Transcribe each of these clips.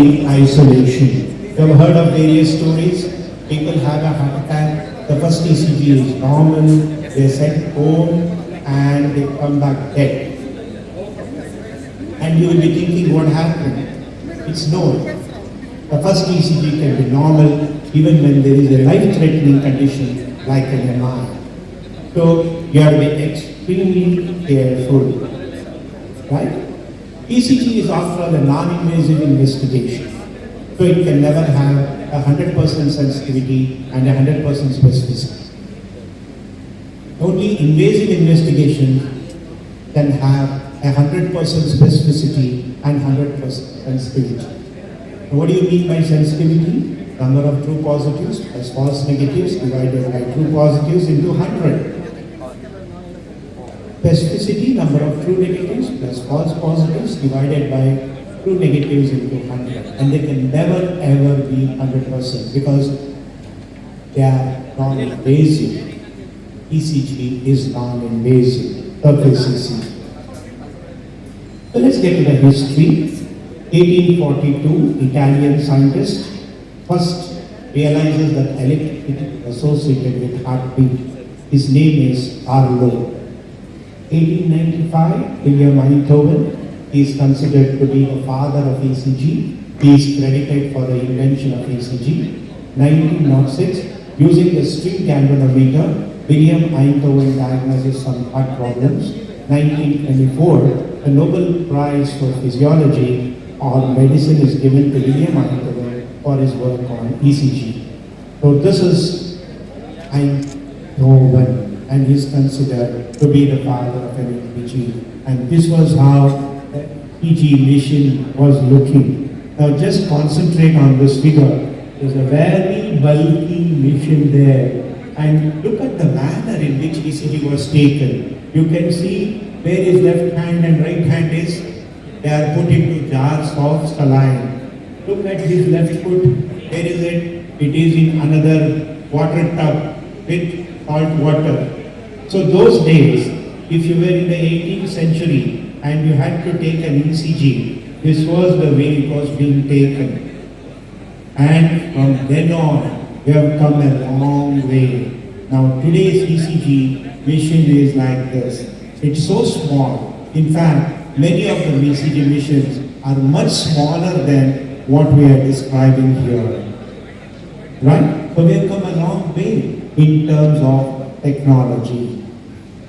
in isolation. You have heard of various stories. People have a heart attack. The first ECG is normal. They sent home and they come back dead. And you will be thinking, what happened? It's known. The first ECG can be normal even when there is a life-threatening condition like an MI. So you have to be extremely careful, right? ECG is after all a non-invasive investigation. So it can never have 100% sensitivity and 100% specificity. Only invasive investigation can have 100% specificity and 100% sensitivity. What do you mean by sensitivity? Number of true positives plus false negatives divided by true positives into 100. Specificity, number of true negatives plus false positives divided by true negatives into 100. And they can never ever be 100% because they are non-invasive. ECG is non-invasive. Surface ECG. So let's get to the history. 1842, Italian scientist first realizes that electricity is associated with heartbeat. His name is Arlo. 1895, William Einthoven is considered to be the father of ECG. He is credited for the invention of ECG. 1906, using the string galvanometer, William Einthoven diagnoses some heart problems. 1924, a Nobel Prize for Physiology or Medicine is given to William Einthoven for his work on ECG. So this is Einthoven, and he is considered to be the father of ECG. And this was how the ECG machine was looking. Now just concentrate on this figure. There's a very bulky machine there. And look at the manner in which ECG was taken. You can see where his left hand and right hand is. They are put into jars of saline. Look at his left foot. Where is it? It is in another water tub with salt water. So those days, if you were in the 18th century and you had to take an ECG, this was the way it was being taken. And from then on, we have come a long way. Now today's ECG machine is like this. It's so small. In fact, many of the ECG machines are much smaller than what we are describing here. Right? So we have come a long way in terms of technology.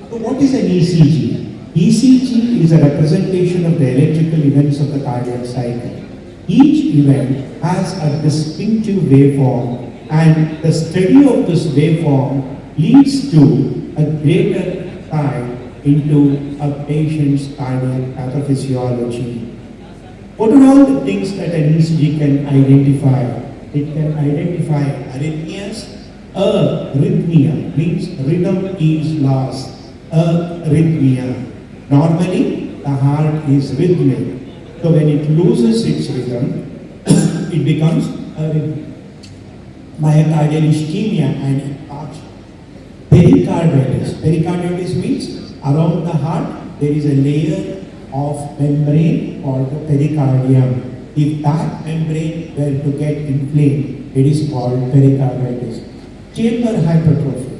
So what is an ECG? ECG is a representation of the electrical events of the cardiac cycle. Each event has a distinctive waveform, and the study of this waveform leads to a greater insight into a patient's cardiac pathophysiology. What are all the things that an ECG can identify? It can identify arrhythmias. Arrhythmia means rhythm is lost. Arrhythmia. Normally, the heart is rhythmic. So when it loses its rhythm, it becomes myocardial ischemia and infarction. Pericarditis. Pericarditis means around the heart there is a layer of membrane called the pericardium. If that membrane were to get inflamed, it is called pericarditis. Chamber hypertrophy.